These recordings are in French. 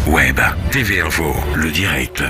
Web, TV Info, le direct.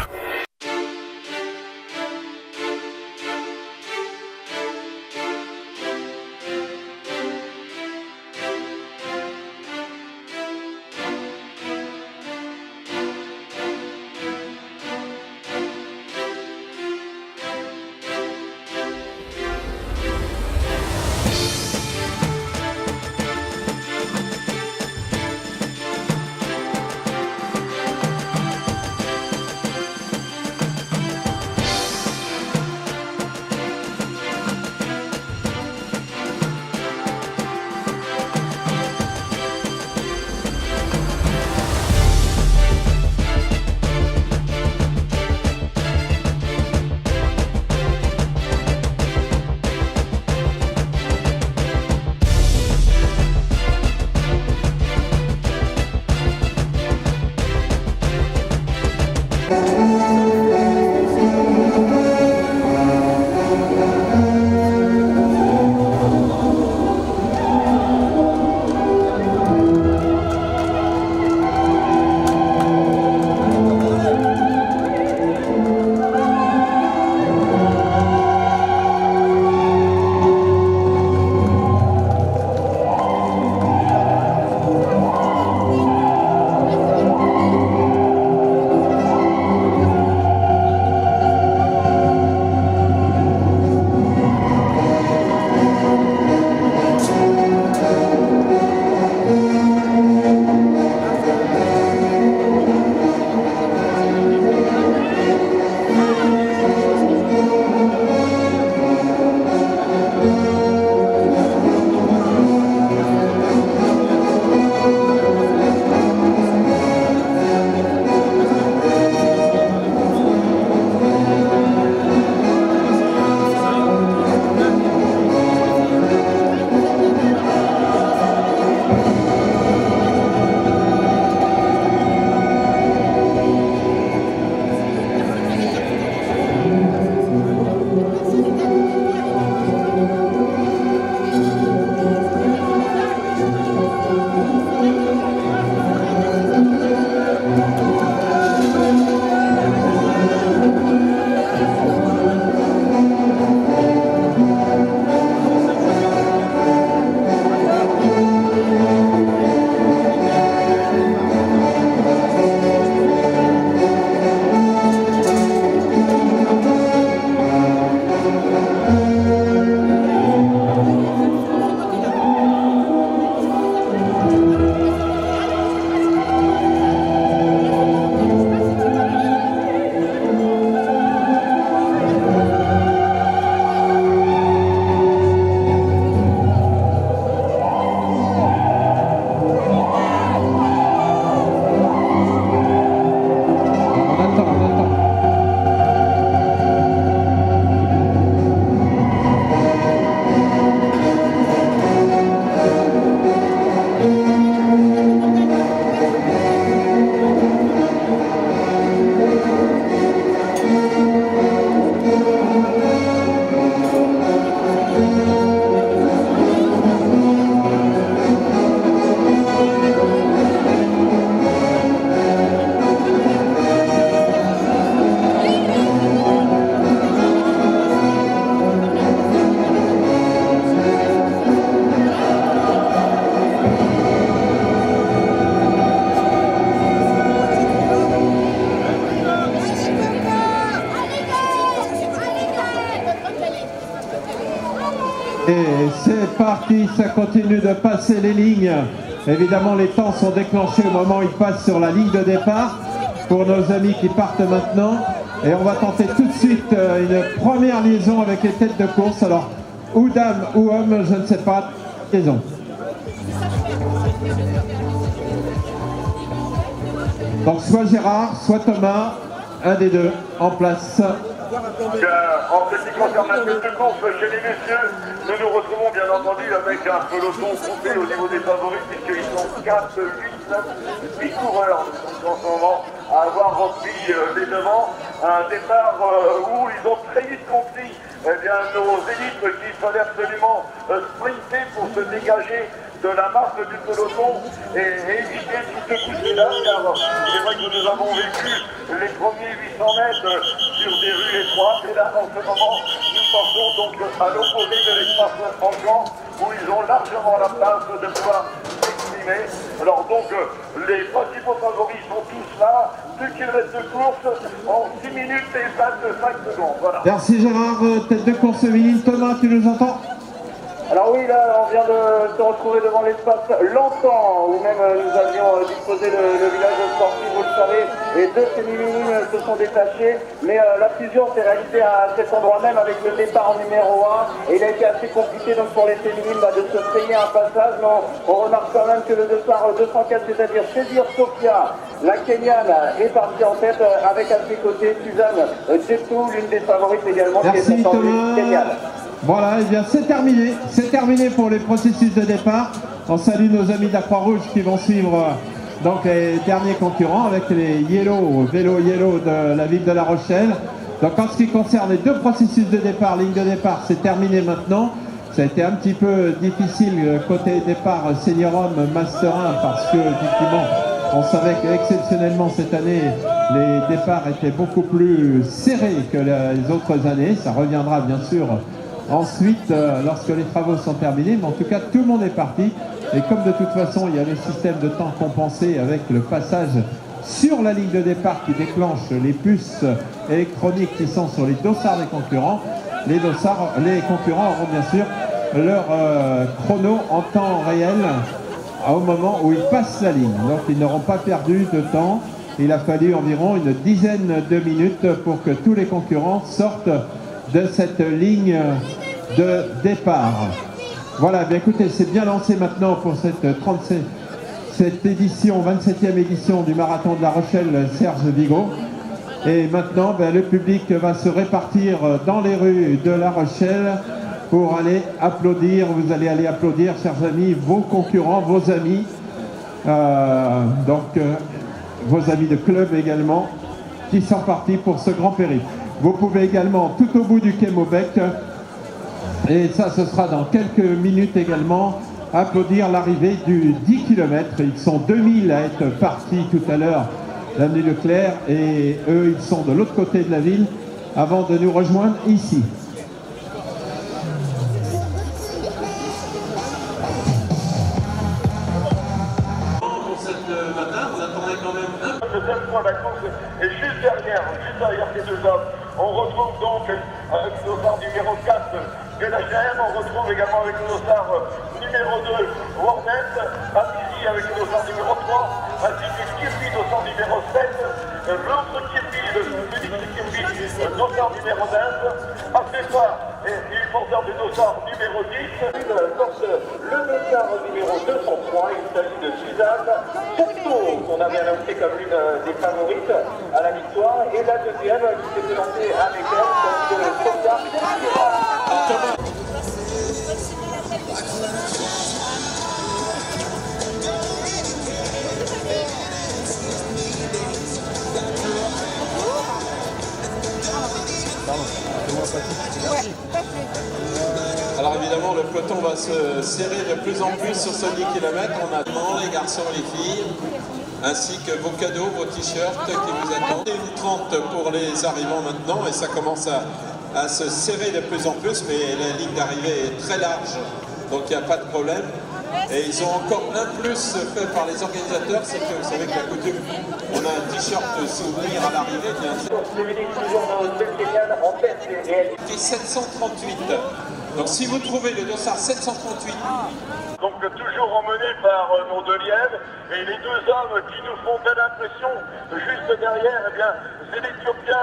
Et c'est parti, ça continue de passer les lignes. Évidemment, les temps sont déclenchés au moment où ils passent sur la ligne de départ pour nos amis qui partent maintenant. Et on va tenter tout de suite une première liaison avec les têtes de course. Alors, ou dame ou homme, je ne sais pas, liaison. Donc, soit Gérard, soit Thomas, un des deux, en place. En ce qui concerne la tête de course chez les messieurs, nous nous retrouvons bien entendu avec un peloton complet au niveau des favoris, puisqu'ils sont 4, 8, 9, 8 coureurs en ce moment à avoir rempli les devants. Un départ où ils ont très vite compris nos élites qu'il fallait absolument sprinter pour se dégager de la marque du peloton et éviter toutes ces bousculades, car il est vrai que nous avons vécu les premiers 800 mètres sur des rues étroites, et là en ce moment nous passons donc à l'opposé de l'espace Franchant, où ils ont largement la place de pouvoir s'exprimer. Alors donc les principaux favoris sont tous là, 2 km de course en 6 minutes et 25 secondes. Voilà. Merci Gérard, tête de course féminine. Thomas, tu nous entends? Alors oui, là, on vient de se retrouver devant l'espace Longtemps, où même nous avions disposé le village sportif, vous le savez, et 2 féminines se sont détachées, mais la fusion s'est réalisée à cet endroit même avec le départ en numéro 1, et il a été assez compliqué donc pour les féminines de se frayer un passage, mais on remarque quand même que le dossard 204, c'est-à-dire Chédir Sophia, la Kenyane, est partie en tête avec à ses côtés Suzanne Djetou, l'une des favorites également, Merci, qui est en Kenyane. Voilà, et bien c'est terminé pour les processus de départ. On salue nos amis de la Croix-Rouge qui vont suivre donc les derniers concurrents avec les vélos yellow de la ville de La Rochelle. Donc en ce qui concerne les 2 processus de départ, ligne de départ, c'est terminé maintenant. Ça a été un petit peu difficile côté départ Senior Homme Master 1 parce que effectivement on savait qu'exceptionnellement cette année les départs étaient beaucoup plus serrés que les autres années. Ça reviendra bien sûr ensuite, lorsque les travaux sont terminés, mais en tout cas, tout le monde est parti. Et comme de toute façon, il y a le système de temps compensé avec le passage sur la ligne de départ qui déclenche les puces électroniques qui sont sur les dossards des concurrents, les concurrents auront bien sûr leur chrono en temps réel au moment où ils passent la ligne. Donc, ils n'auront pas perdu de temps. Il a fallu environ une dizaine de minutes pour que tous les concurrents sortent de cette ligne de départ. Voilà, bien écoutez, c'est bien lancé maintenant pour cette édition, 27e édition du Marathon de La Rochelle Serge Vigo. Et maintenant, le public va se répartir dans les rues de La Rochelle pour aller applaudir. Vous allez aller applaudir, chers amis, vos concurrents, vos amis, vos amis de club également, qui sont partis pour ce grand périple. Vous pouvez également, tout au bout du quai Maubec, et ça ce sera dans quelques minutes également, applaudir l'arrivée du 10 km. Ils sont 2000 à être partis tout à l'heure, l'avenue Leclerc, et eux ils sont de l'autre côté de la ville avant de nous rejoindre ici. Pour cette matin, on attendait quand même un peu. Le deuxième point d'accroche est juste derrière ces 2 hommes. On retrouve donc avec le dossard numéro 4 Belagem, on retrouve également avec le dossard numéro 2 Warnet, Amizi avec le dossard numéro 3, ainsi que Kirby, dossard numéro 7, l'autre Kirby, l'unique Kirby, dossard numéro 9, Afefa et porteur du dossard numéro 10, porte le dossard numéro 203, il s'agit de Suzanne Djetou, qu'on avait annoncé comme l'une des favorites à la victoire, et la deuxième qui s'est présentée avec elle, c'est de Sophia. Alors évidemment, le peloton va se serrer de plus en plus sur ce 10 km. On attend les garçons et les filles, ainsi que vos cadeaux, vos t-shirts qui vous attendent. Une 30 pour les arrivants maintenant, et ça commence à se serrer de plus en plus, mais la ligne d'arrivée est très large, donc il n'y a pas de problème. Et ils ont encore un plus fait par les organisateurs, c'est que vous savez que la coutume, on a un t-shirt souvenir à l'arrivée, bien sûr. Qui est 738. Donc si vous trouvez le dossard 738. Donc toujours emmené par nos 2 lièvres, et les 2 hommes qui nous font telle impression juste derrière, eh bien c'est l'Éthiopien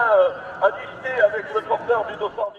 Adisté avec le porteur du dossard